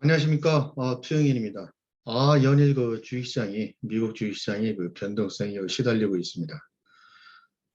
안녕하십니까. 투영인입니다. 연일 미국 주식시장이 변동성이 시달리고 있습니다.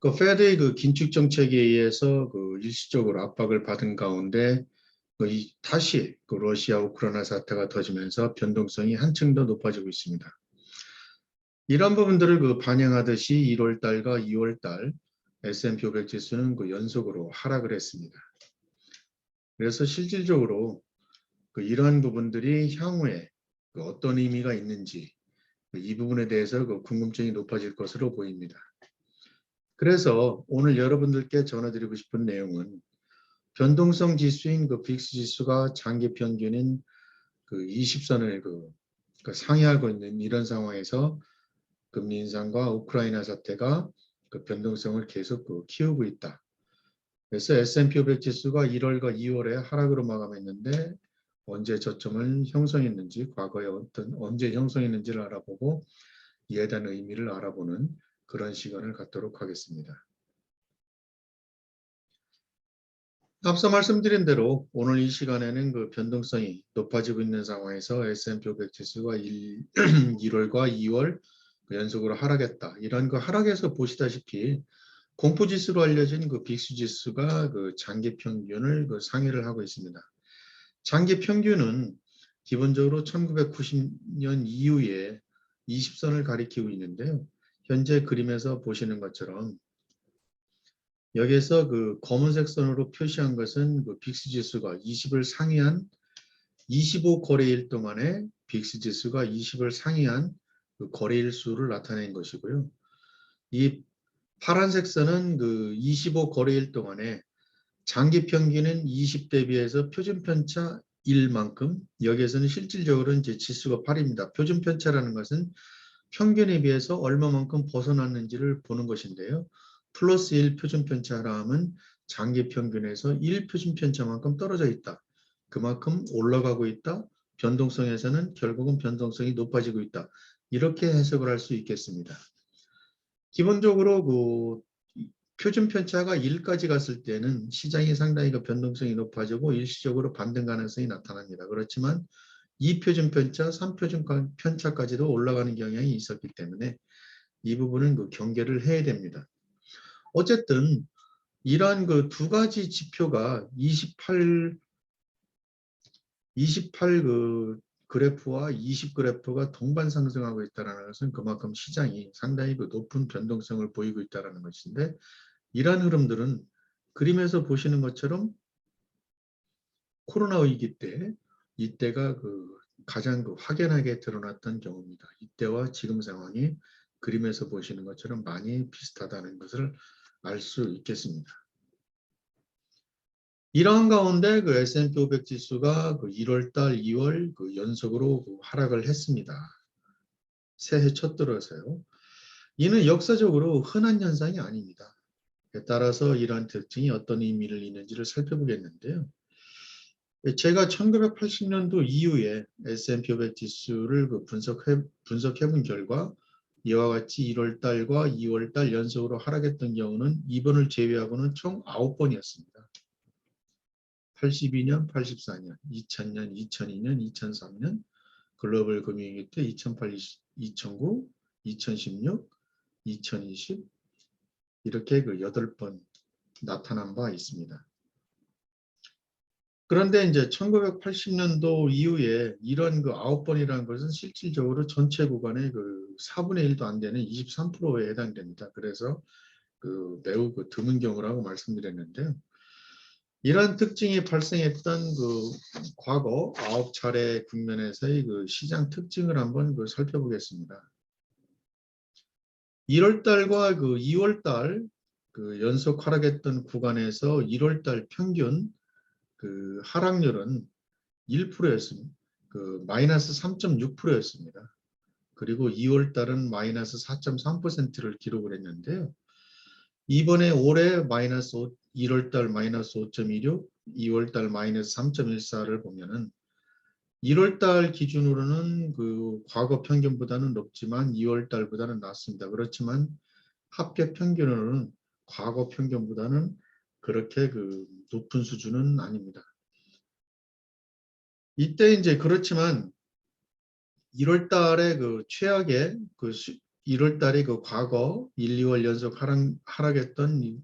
페드의 긴축 정책에 의해서 일시적으로 압박을 받은 가운데 다시 러시아 우크라이나 사태가 터지면서 변동성이 한층 더 높아지고 있습니다. 이런 부분들을 반영하듯이 1월 달과 2월 달 S&P 500 지수는 연속으로 하락을 했습니다. 그래서 실질적으로 이러한 부분들이 향후에 어떤 의미가 있는지 이 부분에 대해서 궁금증이 높아질 것으로 보입니다. 그래서 오늘 여러분들께 전해드리고 싶은 내용은 변동성 지수인 빅스 지수가 장기 평균인 20선을 상회하고 있는 이런 상황에서 금리 인상과 우크라이나 사태가 변동성을 계속 키우고 있다. 그래서 S&P 500 지수가 1월과 2월에 하락으로 마감했는데 언제 저점을 형성했는지, 과거에 언제 형성했는지를 알아보고 이에 대한 의미를 알아보는 그런 시간을 갖도록 하겠습니다. 앞서 말씀드린 대로 오늘 이 시간에는 변동성이 높아지고 있는 상황에서 S&P 500 지수가 1월과 2월 연속으로 하락했다. 이런 하락에서 보시다시피 공포지수로 알려진 빅스 지수가 장기 평균을 상회를 하고 있습니다. 장기 평균은 기본적으로 1990년 이후에 20선을 가리키고 있는데요. 현재 그림에서 보시는 것처럼 여기에서 검은색 선으로 표시한 것은 빅스 지수가 20을 상회한 25거래일 동안에 빅스 지수가 20을 상회한 거래일 수를 나타낸 것이고요. 이 파란색 선은 25거래일 동안에 장기 평균은 20 대비해서 표준 편차 1만큼, 여기에서는 실질적으로 이제 지수가 8입니다. 표준 편차라는 것은 평균에 비해서 얼마만큼 벗어났는지를 보는 것인데요. 플러스 1 표준 편차라 하면 장기 평균에서 1 표준 편차만큼 떨어져 있다. 그만큼 올라가고 있다. 변동성에서는 결국은 변동성이 높아지고 있다. 이렇게 해석을 할 수 있겠습니다. 기본적으로 표준 편차가 1까지 갔을 때는 시장이 상당히 변동성이 높아지고 일시적으로 반등 가능성이 나타납니다. 그렇지만 2표준 편차, 3표준 편차까지도 올라가는 경향이 있었기 때문에 이 부분은 경계를 해야 됩니다. 어쨌든 이러한 두 가지 지표가 28 그래프와 20 그래프가 동반 상승하고 있다는 것은 그만큼 시장이 상당히 높은 변동성을 보이고 있다는 것인데, 이러한 흐름들은 그림에서 보시는 것처럼 코로나 위기 때 이때가 가장 확연하게 드러났던 경우입니다. 이때와 지금 상황이 그림에서 보시는 것처럼 많이 비슷하다는 것을 알 수 있겠습니다. 이러한 가운데 S&P 500 지수가 1월달, 2월 연속으로 하락을 했습니다. 새해 첫 들어서요. 이는 역사적으로 흔한 현상이 아닙니다. 따라서 이러한 특징이 어떤 의미를 있는지를 살펴보겠는데요. 제가 1980년도 이후에 S&P 500 지수를 분석해 본 결과 이와 같이 1월 달과 2월 달 연속으로 하락했던 경우는 이번을 제외하고는 총 9번이었습니다. 82년, 84년, 2000년, 2002년, 2003년, 글로벌 금융위기 때 2008, 2009, 2016, 2020 이렇게 8번 나타난 바 있습니다. 그런데 이제 1980년도 이후에 이런 9번이라는 것은 실질적으로 전체 구간의 4분의 1도 안 되는 23%에 해당됩니다. 그래서 매우 드문 경우라고 말씀드렸는데요. 이러한 특징이 발생했던 과거 9차례 국면에서의 시장 특징을 한번 살펴보겠습니다. 1월 달과 2월 달 연속 하락했던 구간에서 1월 달 평균 하락률은 1%였습니다. 마이너스 3.6%였습니다. 그리고 2월 달은 마이너스 4.3%를 기록을 했는데요. 이번에 올해 1월 달 마이너스 5.16, 2월 달 마이너스 3.14를 보면은 1월 달 기준으로는 과거 평균보다는 높지만 2월 달보다는 낮습니다. 그렇지만 합계 평균으로는 과거 평균보다는 그렇게 높은 수준은 아닙니다. 이때 이제 그렇지만 1월 달에 그 최악의 1월 달에 그 과거 1, 2월 연속 하락했던 이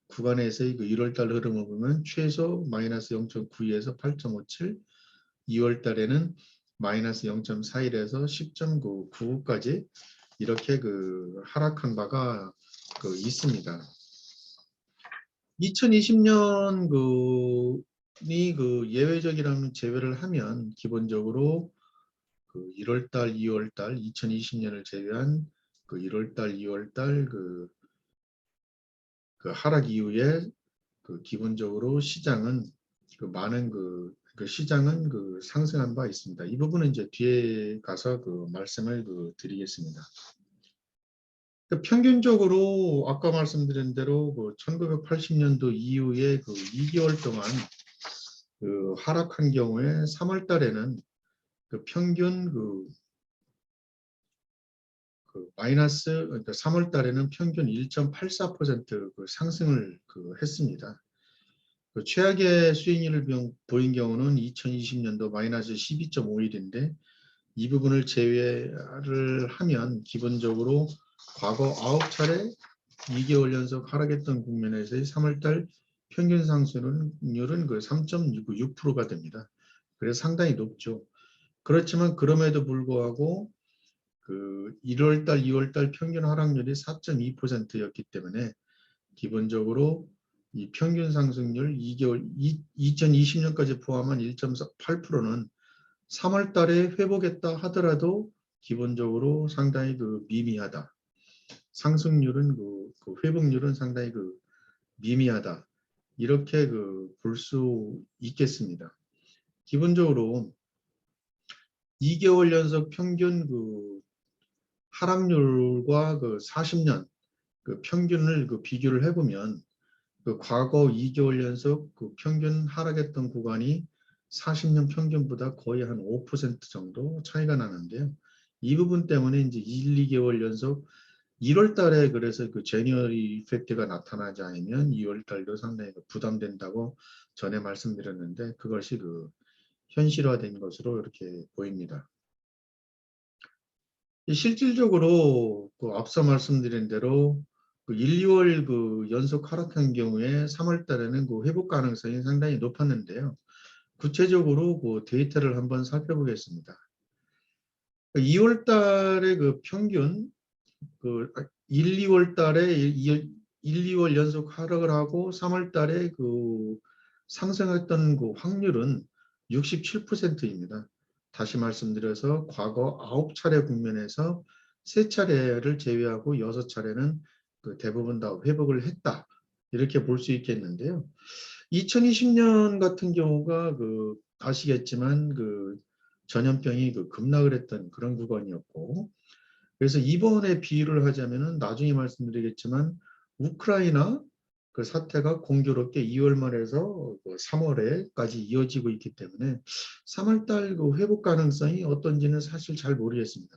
구간에서의 그 1월 달 흐름을 보면 최소 마이너스 0.92에서 8.57, 2월 달에는 마이너스 0.41에서 10.99까지 이렇게 그 하락한 바가 그 있습니다. 2020년 그 예외적이라는 제외를 하면 기본적으로 그 1월 달, 2월 달, 2020년을 제외한 그 1월 달, 2월 달그 하락 이후에 그 기본적으로 시장은 그 많은 그 시장은 그 상승한 바 있습니다. 이 부분은 이제 뒤에 가서 그 말씀을 그 드리겠습니다. 그 평균적으로 아까 말씀드린 대로 그 1980년도 이후에 그 2개월 동안 그 하락한 경우에 3월 달에는 그 평균 그 마이너스 그러니까 3월 달에는 평균 1.84%그 상승을 그 했습니다. 그 최악의 수익률을 보인 경우는 2020년도 마이너스 12.51인데 이 부분을 제외를 하면 기본적으로 과거 9차례 2개월 연속 하락했던 국면에서의 3월달 평균 상승률은 그 3.6%가 됩니다. 그래서 상당히 높죠. 그렇지만 그럼에도 불구하고 그 1월달, 2월달 평균 하락률이 4.2%였기 때문에 기본적으로 이 평균 상승률 2개월 2020년까지 포함한 1.8%는 3월 달에 회복했다 하더라도 기본적으로 상당히 그 미미하다. 상승률은 그 회복률은 상당히 그 미미하다. 이렇게 그 볼 수 있겠습니다. 기본적으로 2개월 연속 평균 그 하락률과 그 40년 그 평균을 그 비교를 해보면 그 과거 2개월 연속 그 평균 하락했던 구간이 40년 평균보다 거의 한 5% 정도 차이가 나는데요. 이 부분 때문에 이제 1, 2개월 연속 1월 달에 그래서 그 제니어리 이펙트가 나타나지 않으면 2월 달도 상당히 부담된다고 전에 말씀드렸는데 그것이 그 현실화된 것으로 이렇게 보입니다. 실질적으로 그 앞서 말씀드린 대로 그 1, 2월 그 연속 하락한 경우에 3월 달에는 그 회복 가능성이 상당히 높았는데요. 구체적으로 그 데이터를 한번 살펴보겠습니다. 2월 달에 그 평균 그 1, 2월 달에 1, 2월 연속 하락을 하고 3월 달에 그 상승했던 그 확률은 67%입니다. 다시 말씀드려서 과거 9차례 국면에서 3차례를 제외하고 6차례는 그 대부분 다 회복을 했다. 이렇게 볼 수 있겠는데요. 2020년 같은 경우가 그 아시겠지만 그 전염병이 그 급락을 했던 그런 구간이었고 그래서 이번에 비유를 하자면은 나중에 말씀드리겠지만 우크라이나 그 사태가 공교롭게 2월 말에서 3월에까지 이어지고 있기 때문에 3월 달 그 회복 가능성이 어떤지는 사실 잘 모르겠습니다.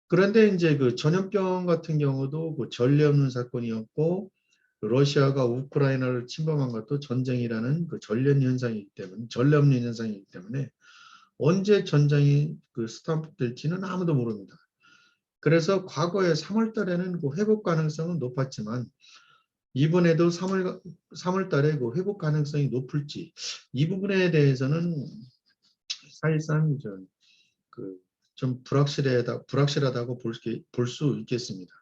그런데 이제 그 전염병 같은 경우도 그 전례 없는 사건이었고 러시아가 우크라이나를 침범한 것도 전쟁이라는 그 전례 없는 현상이기 때문에 언제 전쟁이 그 스탑될지는 아무도 모릅니다. 그래서 과거에 3월 달에는 그 회복 가능성은 높았지만 이번에도 3월 달에 그 회복 가능성이 높을지 이 부분에 대해서는 사실상 좀 불확실하다고 볼 수 있겠습니다.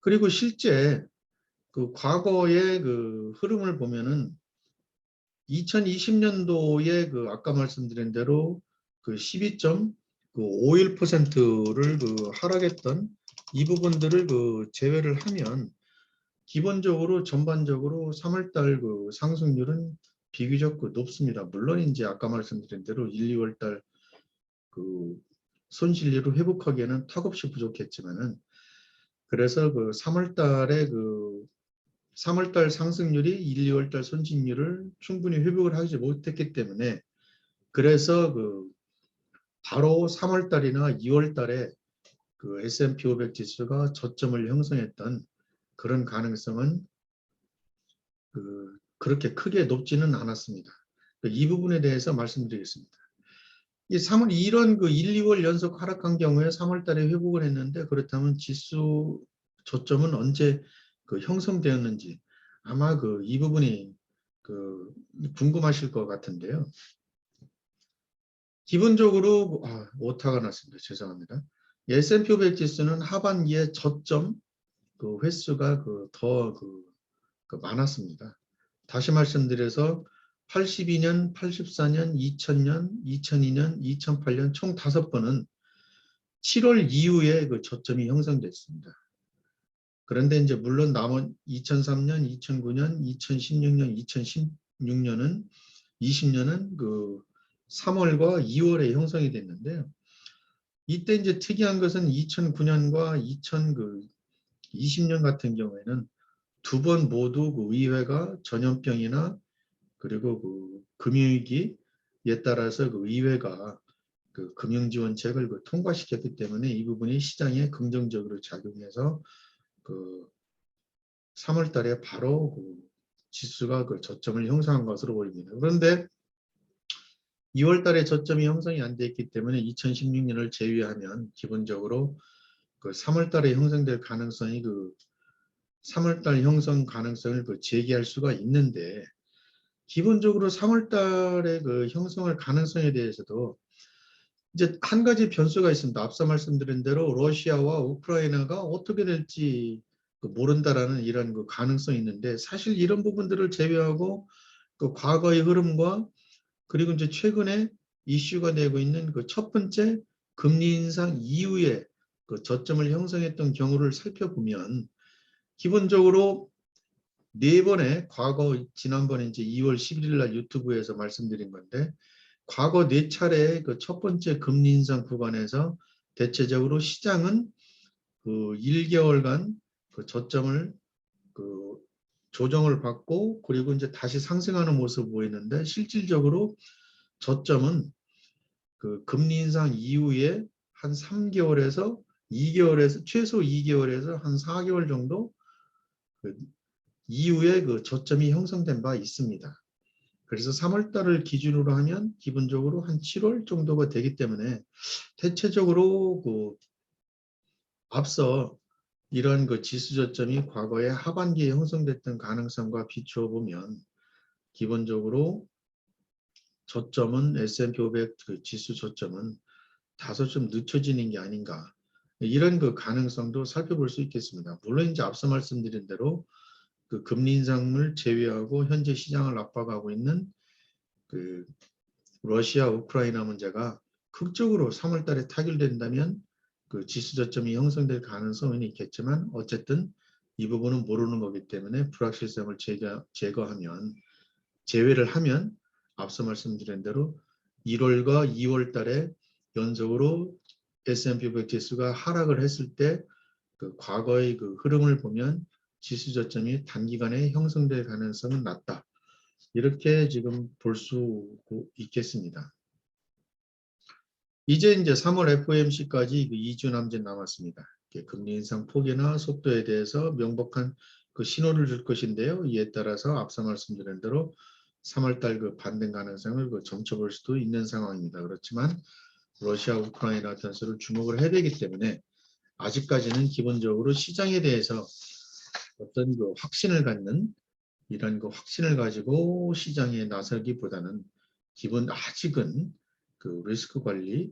그리고 실제 그 과거의 그 흐름을 보면은 2020년도에 그 아까 말씀드린 대로 그 12.51%를 그 하락했던 이 부분들을 그 제외를 하면 기본적으로 전반적으로 3월달 그 상승률은 비교적 그 높습니다. 물론 이제 아까 말씀드린 대로 1, 2월달 그 손실률을 회복하기에는 턱없이 부족했지만은 그래서 그 3월달 상승률이 1, 2월달 손실률을 충분히 회복을 하지 못했기 때문에 그래서 그 바로 3월달이나 2월달에 그 S&P 500 지수가 저점을 형성했던 그런 가능성은 그렇게 크게 높지는 않았습니다. 이 부분에 대해서 말씀드리겠습니다. 이 3월 이런 그 1, 2월 연속 하락한 경우에 3월 달에 회복을 했는데 그렇다면 지수 저점은 언제 그 형성되었는지 아마 그 이 부분이 그 궁금하실 것 같은데요. 기본적으로 오타가 났습니다. 죄송합니다. S&P 500 지수는 하반기에 저점 그 횟수가 더 많았습니다. 다시 말씀드려서 82년, 84년, 2000년, 2002년, 2008년 총 5번은 7월 이후에 그 저점이 형성됐습니다. 그런데 이제 물론 남은 2003년, 2009년, 2016년, 2016년은 20년은 그 3월과 2월에 형성이 됐는데요. 이때 이제 특이한 것은 2009년과 2020년 같은 경우에는 두 번 모두 그 의회가 전염병이나 그리고 그 금융위기에 따라서 그 의회가 그 금융지원책을 통과시켰기 때문에 이 부분이 시장에 긍정적으로 작용해서 그 3월 달에 바로 그 지수가 그 저점을 형성한 것으로 보입니다. 그런데 2월 달에 저점이 형성이 안 됐기 때문에 2016년을 제외하면 기본적으로 그 3월 달에 형성될 가능성이 3월 달 형성 가능성을 제기할 수가 있는데 기본적으로 3월 달에 그 형성할 가능성에 대해서도 이제 한 가지 변수가 있습니다. 앞서 말씀드린 대로 러시아와 우크라이나가 어떻게 될지 모른다라는 이런 그 가능성이 있는데 사실 이런 부분들을 제외하고 그 과거의 흐름과 그리고 이제 최근에 이슈가 되고 있는 그 첫 번째 금리 인상 이후에 그 저점을 형성했던 경우를 살펴보면 기본적으로 네 번의 과거 지난번에 이제 2월 11일 날 유튜브에서 말씀드린 건데 과거 네 차례의 그 첫 번째 금리 인상 구간에서 대체적으로 시장은 그 1개월간 그 저점을 그 조정을 받고 그리고 이제 다시 상승하는 모습을 보이는데 실질적으로 저점은 그 금리 인상 이후에 한 3개월에서 2개월에서 최소 2개월에서 한 4개월 정도 그 이후에 그 저점이 형성된 바 있습니다. 그래서 3월 달을 기준으로 하면 기본적으로 한 7월 정도가 되기 때문에 대체적으로 그 앞서 이런 그 지수 저점이 과거에 하반기에 형성됐던 가능성과 비추어 보면 기본적으로 저점은 S&P 500 그 지수 저점은 다소 좀 늦춰지는 게 아닌가 이런 그 가능성도 살펴볼 수 있겠습니다. 물론 이제 앞서 말씀드린 대로 그 금리 인상을 제외하고 현재 시장을 압박하고 있는 그 러시아 우크라이나 문제가 극적으로 3월 달에 타결된다면 그 지수 저점이 형성될 가능성은 있겠지만 어쨌든 이 부분은 모르는 거기 때문에 불확실성을 제거하면 제외를 하면 앞서 말씀드린 대로 1월과 2월 달에 연속으로 S&P 500 지수가 하락을 했을 때 그 과거의 그 흐름을 보면 지수 저점이 단기간에 형성될 가능성은 낮다. 이렇게 지금 볼 수 있겠습니다. 이제 3월 FOMC까지 그 2주 남짓 남았습니다. 금리 인상 폭이나 속도에 대해서 명백한 그 신호를 줄 것인데요. 이에 따라서 앞서 말씀드린 대로 3월 달 그 반등 가능성을 점쳐볼 수도 있는 상황입니다. 그렇지만 러시아 우크라이나 변수를 주목을 해야 되기 때문에 아직까지는 기본적으로 시장에 대해서 어떤 그 확신을 갖는 이런 그 확신을 가지고 시장에 나서기보다는 아직은 그 리스크 관리에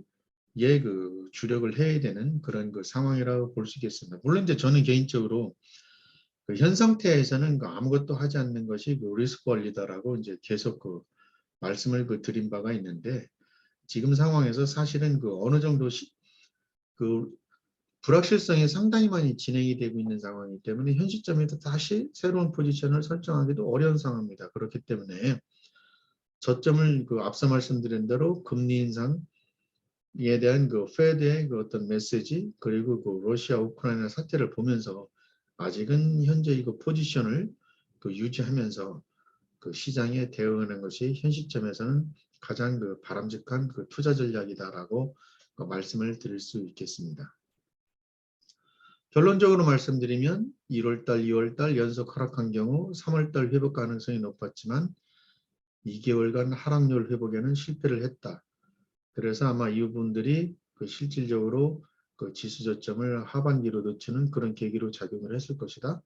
그 주력을 해야 되는 그런 그 상황이라고 볼 수 있겠습니다. 물론 이제 저는 개인적으로 그 현 상태에서는 그 아무것도 하지 않는 것이 그 리스크 관리다라고 이제 계속 그 말씀을 그 드린 바가 있는데 지금 상황에서 사실은 그 어느 정도 그 불확실성이 상당히 많이 진행이 되고 있는 상황이기 때문에 현 시점에서 다시 새로운 포지션을 설정하기도 어려운 상황입니다. 그렇기 때문에 저점을 그 앞서 말씀드린 대로 금리 인상에 대한 그 페드의 그 어떤 메시지 그리고 그 러시아 우크라이나 사태를 보면서 아직은 현재 이거 포지션을 그 유지하면서 그 시장에 대응하는 것이 현 시점에서는 가장 그 바람직한 그 투자 전략이다라고 그 말씀을 드릴 수 있겠습니다. 결론적으로 말씀드리면 1월달, 2월달 연속 하락한 경우 3월달 회복 가능성이 높았지만 2개월간 하락률 회복에는 실패를 했다. 그래서 아마 이 부분들이 그 실질적으로 그 지수 저점을 하반기로 늦추는 그런 계기로 작용을 했을 것이다.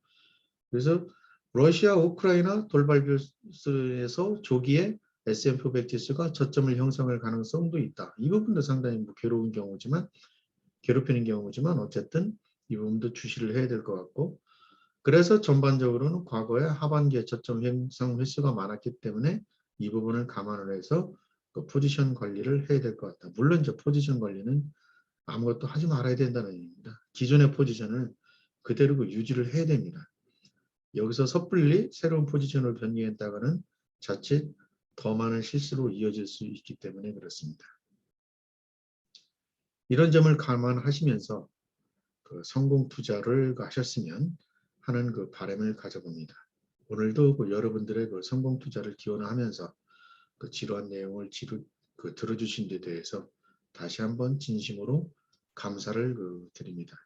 그래서 러시아, 우크라이나 돌발 변수에서 조기에 S&P 500 지수가 저점을 형성할 가능성도 있다. 이 부분도 상당히 뭐 괴롭히는 경우지만 어쨌든 이 부분도 주시를 해야 될 것 같고, 그래서 전반적으로는 과거에 하반기에 저점 형성 횟수가 많았기 때문에 이 부분을 감안을 해서 그 포지션 관리를 해야 될 것 같다. 물론 저 포지션 관리는 아무것도 하지 말아야 된다는 얘기입니다. 기존의 포지션을 그대로 유지를 해야 됩니다. 여기서 섣불리 새로운 포지션을 변경했다가는 자칫 더 많은 실수로 이어질 수 있기 때문에 그렇습니다. 이런 점을 감안하시면서 그 성공 투자를 하셨으면 하는 그 바람을 가져봅니다. 오늘도 그 여러분들의 그 성공 투자를 기원하면서 그 지루한 내용을 들어주신 데 대해서 다시 한번 진심으로 감사를 드립니다.